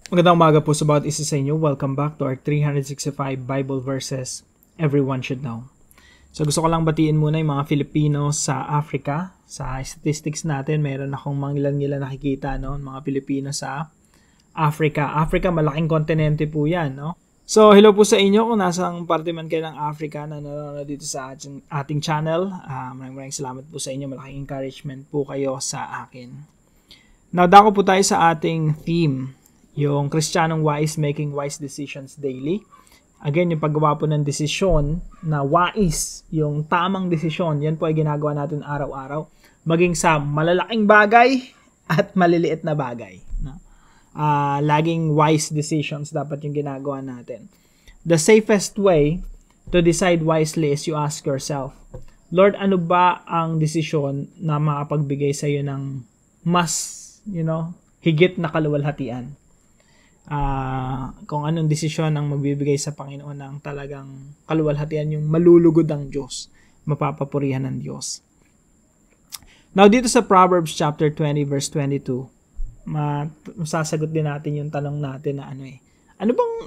Magandang umaga po sa bawat isa sa inyo. Welcome back to our 365 Bible verses everyone should know. So gusto ko lang batiin muna yung mga Filipino sa Africa. Sa statistics natin, meron akong mga ilan nakikita, no? Mga Pilipino sa Africa. Africa, malaking kontinente po yan, no? So hello po sa inyo kung nasang parte man kayo ng Africa na nanonood dito sa ating channel. Maraming salamat po sa inyo. Malaking encouragement po kayo sa akin. Now, dako po tayo sa ating theme. Yung Kristiyanong wise, making wise decisions daily. Again, yung paggawa po ng desisyon na wise, yung tamang desisyon, yan po ay ginagawa natin araw-araw. Maging sa malalaking bagay at maliliit na bagay. No? Laging wise decisions dapat yung ginagawa natin. The safest way to decide wisely is you ask yourself, Lord, ano ba ang desisyon na makapagbigay sa iyo ng mas, higit na kaluwalhatian? Kung anong desisyon ang magbibigay sa Panginoon ng talagang kaluwalhatian, yung malulugod ang Diyos, mapapapurihan ng Diyos. Now, dito sa Proverbs chapter 20 verse 22, masasagot din natin yung tanong natin na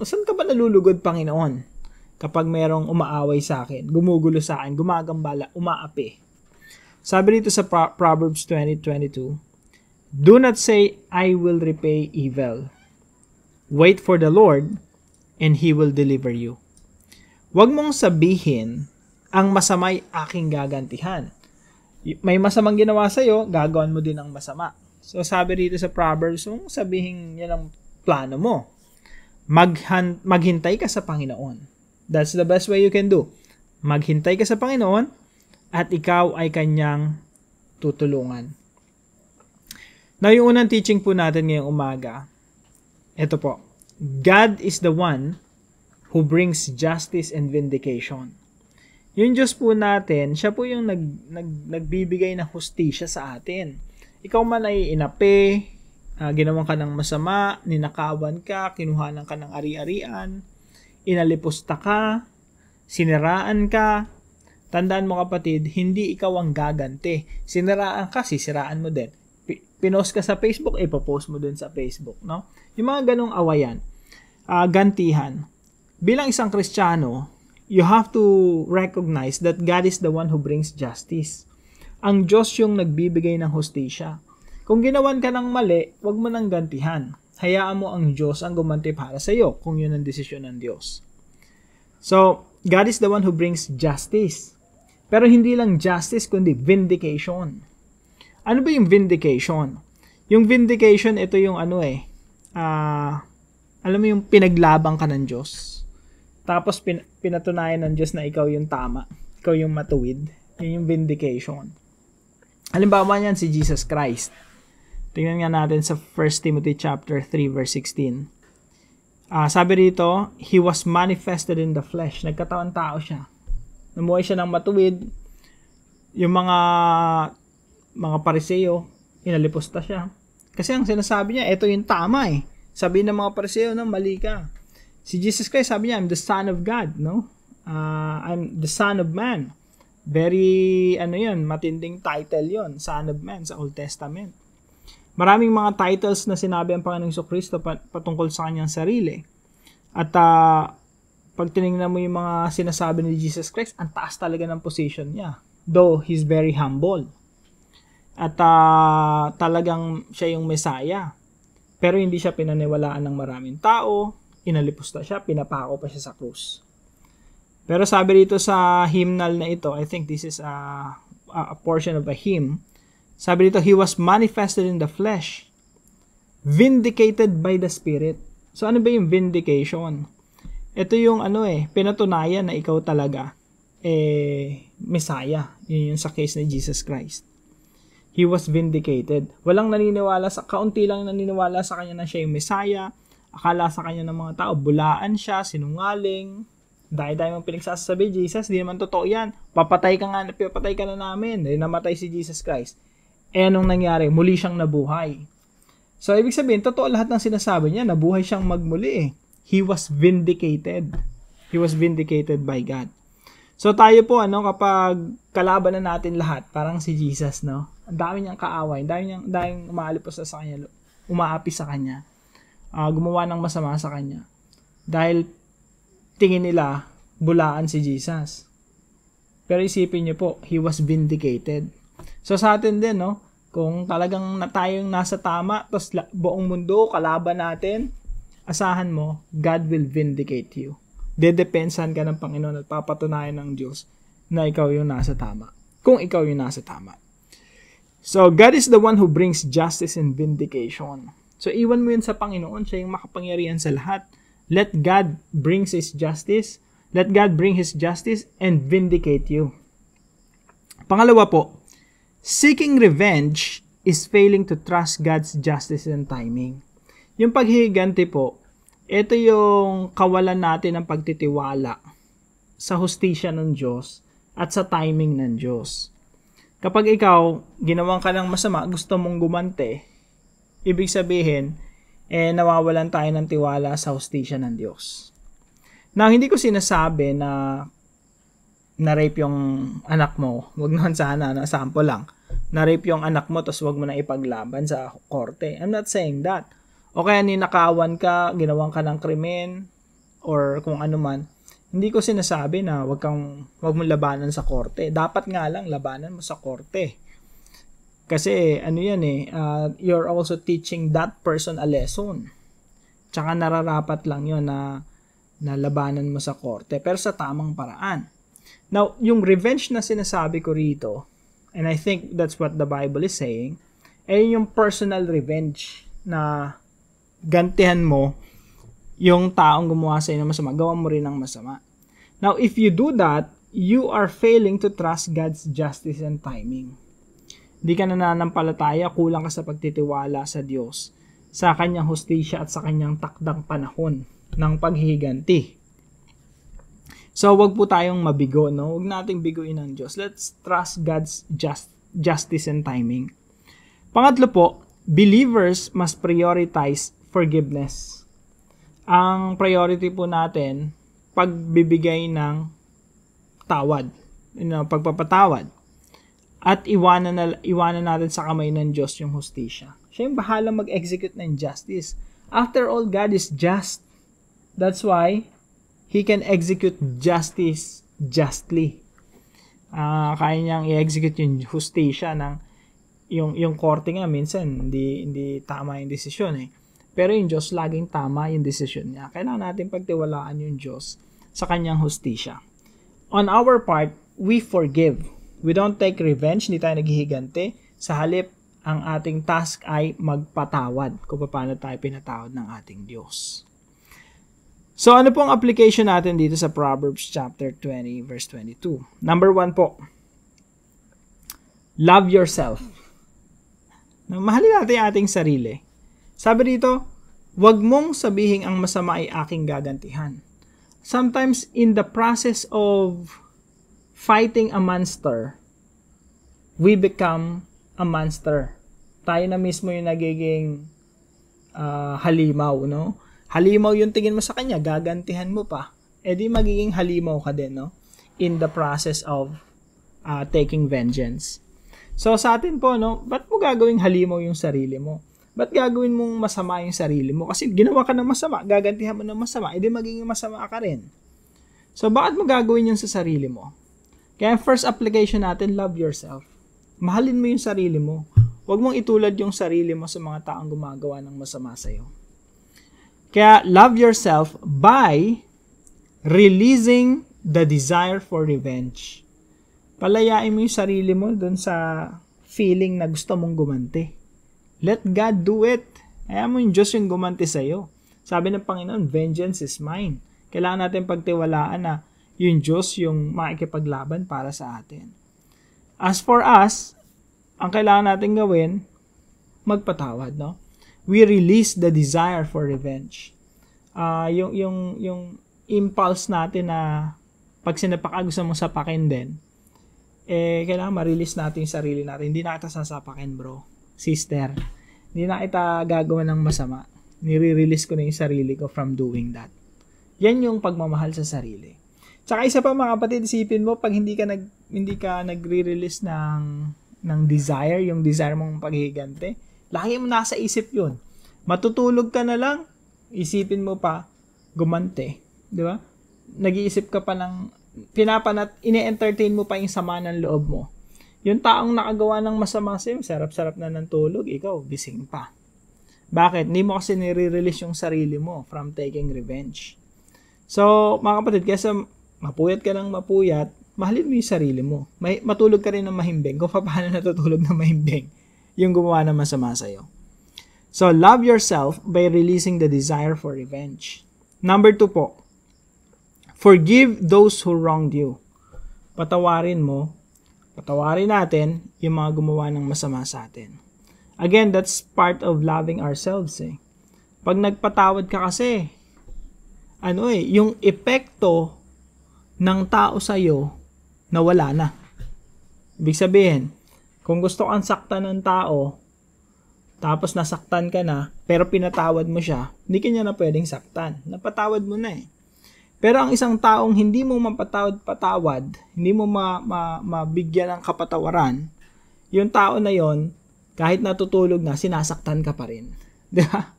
saan ka ba nalulugod, Panginoon? Kapag merong umaaway sa akin, gumugulo sa akin, gumagambala, umaapi. Sabi dito sa Proverbs 20:22, do not say, I will repay evil. Wait for the Lord, and He will deliver you. Huwag mong sabihin, ang masama'y aking gagantihan. May masamang ginawa sa'yo, gagawin mo din ang masama. So sabi dito sa Proverbs, sabihin yan ang plano mo. Maghintay ka sa Panginoon. That's the best way you can do. Maghintay ka sa Panginoon, at ikaw ay Kanyang tutulungan. Now, yung unang teaching po natin ngayong umaga, ito po, God is the one who brings justice and vindication. Yung Diyos po natin, siya po yung nagbibigay ng hustisya sa atin. Ikaw man ay inapi, ginawan ka ng masama, ninakawan ka, kinuhanan ka ng ari-arian, inalipusta ka, siniraan ka, tandaan mo kapatid, hindi ikaw ang gaganti. Siniraan ka, sisiraan mo din. Pinost ka sa Facebook, ipopost mo din sa Facebook, no? Yung mga ganong awayan, gantihan. Bilang isang Kristiyano, you have to recognize that God is the one who brings justice. Ang Diyos yung nagbibigay ng hustisya. Kung ginawan ka ng mali, wag mo nang gantihan. Hayaan mo ang Diyos ang gumanti para sa iyo kung yun ang desisyon ng Diyos. So, God is the one who brings justice. Pero hindi lang justice, kundi vindication. Ano ba yung vindication? Yung vindication, ito yung alam mo yung pinaglabang ka ng Diyos. Tapos pinatunayan ng Diyos na ikaw yung tama. Ikaw yung matuwid. Yun yung vindication. Halimbawa niyan si Jesus Christ. Tingnan nga natin sa 1 Timothy chapter 3 verse 16. Sabi rito, He was manifested in the flesh. Nagkatawan tao siya. Namuhay siya ng matuwid. Yung mga Pariseo, inalipusta siya. Kasi ang sinasabi niya, ito yung tama eh. Sabi ng mga Pariseo, mali ka. Si Jesus Christ, sabi niya, I'm the Son of God, no? I'm the Son of Man. Very, matinding title yon, Son of Man sa Old Testament. Maraming mga titles na sinabi ang Panginoong Jesucristo patungkol sa kanyang sarili. At pag tinignan mo yung mga sinasabi ni Jesus Christ, ang taas talaga ng position niya. Though, He's very humble. At talagang siya yung Messiah. Pero hindi siya pinaniwalaan ng maraming tao, inalipusta siya, pinapako pa siya sa krus. Pero sabi dito sa hymnal na ito, I think this is a portion of a hymn, sabi dito, He was manifested in the flesh, vindicated by the Spirit. So ano ba yung vindication? Ito yung pinatunayan na ikaw talaga, Messiah. Yun yung sa case ni Jesus Christ. He was vindicated. Kaunti lang naniniwala sa kanya na siya yung Messiah. Akala sa kanya ng mga tao, bulaan siya, sinungaling. Dahil mong pinagsasabi, Jesus, di naman totoo yan. Papatay ka na namin. Dahil namatay si Jesus Christ. Anong nangyari? Muli siyang nabuhay. So, ibig sabihin, totoo lahat ng sinasabi niya, nabuhay siyang magmuli eh. He was vindicated. He was vindicated by God. So tayo po, kapag kalaban na natin lahat, parang si Jesus, no? Ang dami niyang kaaway, daming umaalipos sa kanya, umaapi sa kanya. gumawa ng masama sa kanya. Dahil tingin nila, bulaan si Jesus. Pero isipin niyo po, he was vindicated. So sa atin din, no? Kung talagang tayong nasa tama, tapos buong mundo, kalaban natin, asahan mo, God will vindicate you. Dedepensahan ka ng Panginoon at papatunayan ng Diyos na ikaw yung nasa tama. Kung ikaw yung nasa tama. So, God is the one who brings justice and vindication. So, iwan mo yun sa Panginoon. Siya yung makapangyarihan sa lahat. Let God bring His justice. Let God bring His justice and vindicate you. Pangalawa po, seeking revenge is failing to trust God's justice and timing. Yung paghihiganti po, ito yung kawalan natin ng pagtitiwala sa hustisya ng Diyos at sa timing ng Diyos. Kapag ikaw, ginawan ka ng masama, gusto mong gumante, ibig sabihin, nawawalan tayo ng tiwala sa hustisya ng Diyos. Now, hindi ko sinasabi na na-rape yung anak mo. Huwag naman sana, sample lang. Na-rape yung anak mo, tapos huwag mo na ipaglaban sa korte. I'm not saying that. O kaya ninakawan ka, ginawan ka ng krimen, or kung ano man. Hindi ko sinasabi na wag mo labanan sa korte. Dapat nga lang labanan mo sa korte. Kasi you're also teaching that person a lesson. Tsaka nararapat lang yun na labanan mo sa korte, pero sa tamang paraan. Now, yung revenge na sinasabi ko rito, and I think that's what the Bible is saying, yung personal revenge na gantihan mo yung taong gumawa sa inyo ng masama, gawa mo rin ng masama. Now, if you do that, you are failing to trust God's justice and timing. Hindi ka nananampalataya, kulang ka sa pagtitiwala sa Diyos, sa kanyang hustisya at sa kanyang takdang panahon ng paghihiganti. So, wag po tayong mabigo, no? Wag nating biguin ang Diyos. Let's trust God's justice and timing. Pangatlo po, believers must prioritize forgiveness. Ang priority po natin, pagbibigay ng tawad, pagpapatawad. At iwanan natin sa kamay ng Diyos yung hustisya. Siya yung bahala mag-execute ng justice. After all, God is just. That's why He can execute justice justly. Kaya niyang i-execute yung hustisya ng yung korte nga minsan hindi tama yung desisyon eh. Pero yung Diyos laging tama yung desisyon niya. Kailangan natin pagtiwalaan yung Diyos sa kanyang hustisya. On our part, we forgive. We don't take revenge, hindi tayo naghihiganti. Sa halip, ang ating task ay magpatawad kung paano tayo pinatawad ng ating Diyos. So, ano pong application natin dito sa Proverbs chapter 20, verse 22? Number 1 po, love yourself. Mahalin natin ang ating sarili. Sabi dito, huwag mong sabihing ang masama ay aking gagantihan. Sometimes, in the process of fighting a monster, we become a monster. Tayo na mismo yung nagiging halimaw, no? Halimaw yung tingin mo sa kanya, gagantihan mo pa. Di magiging halimaw ka din, no? In the process of taking vengeance. So, sa atin po, no? Ba't mo gagawing halimaw yung sarili mo? Ba't gagawin mong masama yung sarili mo? Kasi ginawa ka ng masama, gagantihan mo ng masama, edi magiging masama ka rin. So, bakit mo gagawin yun sa sarili mo? Kaya first application natin, love yourself. Mahalin mo yung sarili mo. Huwag mong itulad yung sarili mo sa mga taong gumagawa ng masama sa'yo. Kaya, love yourself by releasing the desire for revenge. Palayain mo yung sarili mo dun sa feeling na gusto mong gumanti. Let God do it. Ayaw mo yung Diyos yung gumanti sa'yo. Sabi ng Panginoon, vengeance is mine. Kailangan natin pagtiwalaan na yung Diyos yung makikipaglaban para sa atin. As for us, ang kailangan natin gawin, magpatawad, no? We release the desire for revenge. Yung impulse natin na pag sinapak gusto mong sapakin din, kailangan ma-release natin yung sarili natin. Hindi na kita sasapakin, bro. Sister, hindi na kita gagawa ng masama. Nire-release ko na yung sarili ko from doing that. Yan yung pagmamahal sa sarili. Tsaka isa pa mga kapatid, isipin mo pag hindi ka nagre-release ng desire, yung desire mong paghihigante, lagi mo nasa isip yun. Matutulog ka na lang, Isipin mo pa, gumante. Di ba? Nag-iisip ka pa ng, ine-entertain mo pa yung sama ng loob mo. Yung taong nakagawa ng masama sa'yo, sarap-sarap na ng tulog, ikaw, gising pa. Bakit? Hindi mo kasi nire-release yung sarili mo from taking revenge. So, mga kapatid, kaysa mapuyat ka ng mapuyat, mahalin mo yung sarili mo. Matulog ka rin ng mahimbing kung paano natutulog ng mahimbing yung gumawa ng masama sa'yo. So, love yourself by releasing the desire for revenge. Number 2 po, forgive those who wronged you. Patawarin natin yung mga gumawa ng masama sa atin. Again, that's part of loving ourselves eh. Pag nagpatawad ka kasi, yung epekto ng tao sa'yo, nawala na. Ibig sabihin, kung gusto kang saktan ng tao, tapos nasaktan ka na, pero pinatawad mo siya, hindi ka niya na pwedeng saktan. Napatawad mo na eh. Pero ang isang taong hindi mo mapatawad-patawad, hindi mo mabigyan ng kapatawaran, yung tao na yon, kahit natutulog na, sinasaktan ka pa rin. Diba?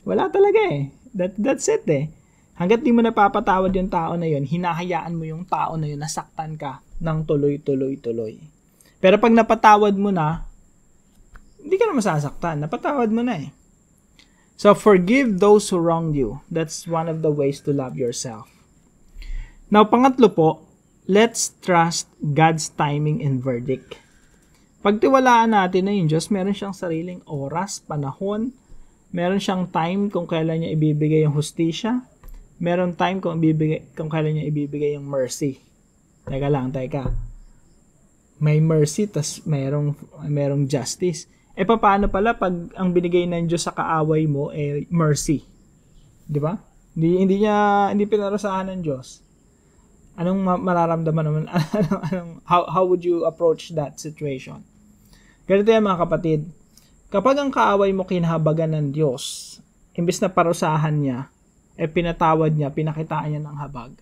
Wala talaga eh. That's it eh. Hanggat di mo napapatawad yung tao na yon, hinahayaan mo yung tao na yon, nasaktan ka ng tuloy. Pero pag napatawad mo na, hindi ka na masasaktan. Napatawad mo na eh. So, forgive those who wronged you. That's one of the ways to love yourself. Now, pangatlo po, let's trust God's timing and verdict. Pagtiwalaan natin na yung Diyos, meron siyang sariling oras, panahon, meron siyang time kung kailan niya ibibigay yung hustisya, meron time kung kailan niya ibibigay yung mercy. Teka. May mercy, tas merong justice. Paano pala pag ang binigay ng Diyos sa kaaway mo mercy? 'Di ba? Hindi pinarusahan ng Diyos. Anong mararamdaman naman? How would you approach that situation? Ganito yan mga kapatid. Kapag ang kaaway mo kinahabagan ng Diyos, imbes na parusahan niya, pinatawad niya, pinakitaan niya ng habag.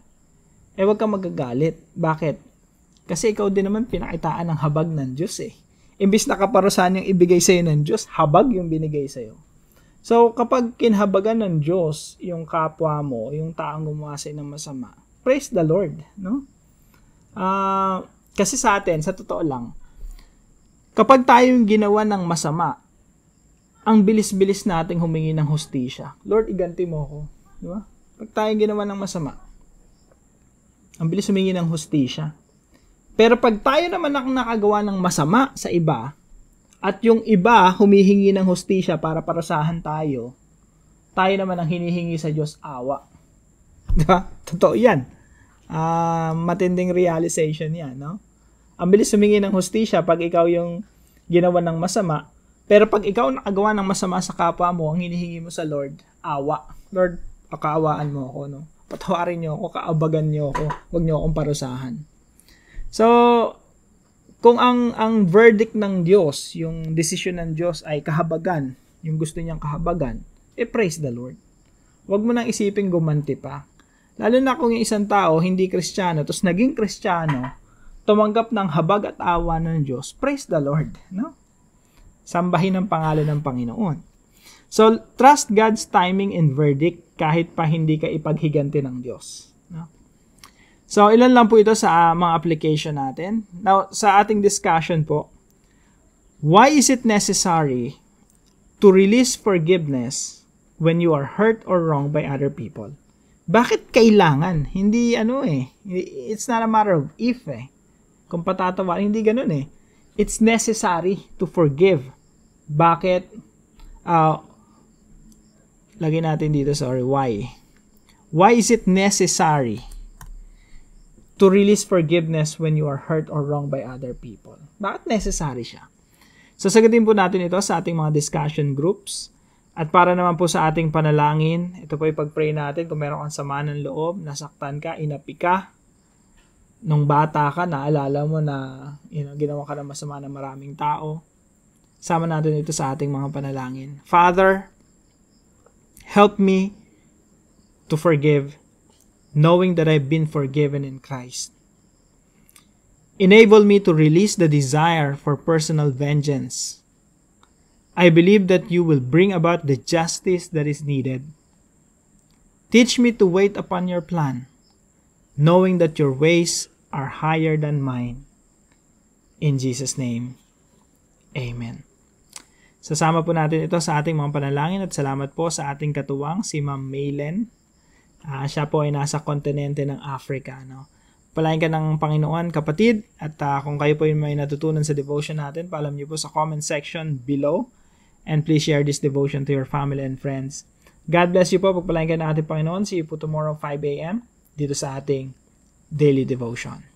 Huwag kang magagalit. Bakit? Kasi ikaw din naman pinakitaan ng habag ng Diyos eh. Imbis na kaparusahan yung ibigay sa'yo ng Diyos, habag yung binigay sa'yo. So, kapag kinhabagan ng Diyos yung kapwa mo, yung taong gumawa sa'yo ng masama, praise the Lord, no? Kasi sa atin, sa totoo lang, kapag tayo yung ginawa ng masama, ang bilis-bilis nating humingi ng hustisya. Lord, iganti mo ako. Di ba? Pag tayo yung ginawa ng masama, ang bilis humingi ng hustisya. Pero pag tayo naman nakagawa ng masama sa iba, at yung iba humihingi ng hustisya para parusahan tayo naman ang hinihingi sa Diyos awa. Diba? Totoo yan. Matinding realization yan, no? Ang bilis humingi ng hustisya pag ikaw yung ginawa ng masama, pero pag ikaw nakagawa ng masama sa kapwa mo, ang hinihingi mo sa Lord, awa. Lord, pakaawaan mo ako, no? Patawarin niyo ako, kaabagan niyo ako, huwag niyo akong parusahan. So, kung ang verdict ng Diyos, yung decision ng Diyos ay kahabagan, yung gusto niyang kahabagan, praise the Lord. Huwag mo nang isiping gumanti pa. Lalo na kung yung isang tao hindi Kristiyano, tapos naging Kristiyano, tumanggap ng habag at awa ng Diyos, praise the Lord. No? Sambahin ang pangalan ng Panginoon. So, trust God's timing and verdict kahit pa hindi ka ipaghiganti ng Diyos. No? So, ilan lang po ito sa mga application natin. Now, sa ating discussion po, why is it necessary to release forgiveness when you are hurt or wronged by other people? Bakit kailangan? Hindi it's not a matter of if Kung patatawa, hindi ganun It's necessary to forgive. Bakit? Lagyan natin dito, why? Why is it necessary to release forgiveness when you are hurt or wronged by other people? Bakit necessary siya? So, sagutin po natin ito sa ating mga discussion groups. At para naman po sa ating panalangin, ito po yung pag-pray natin. Kung meron kang sama ng loob, nasaktan ka, inapi ka, nung bata ka, naalala mo na ginawa ka ng masama ng maraming tao, sama natin ito sa ating mga panalangin. Father, help me to forgive, knowing that I've been forgiven in Christ. Enable me to release the desire for personal vengeance I believe that you will bring about the justice that is needed. Teach me to wait upon your plan, knowing that your ways are higher than mine. In Jesus' name, Amen. Sasama po natin ito sa ating mga panalangin at salamat po sa ating katuwang, si Ma'am Maylen. Siya po ay nasa kontinente ng Africa. No? Palain ka ng Panginoon, kapatid. At kung kayo po ay may natutunan sa devotion natin, paalam niyo po sa comment section below. And please share this devotion to your family and friends. God bless you po. Pagpalain ka ng ating Panginoon. See you po tomorrow 5 a.m. dito sa ating daily devotion.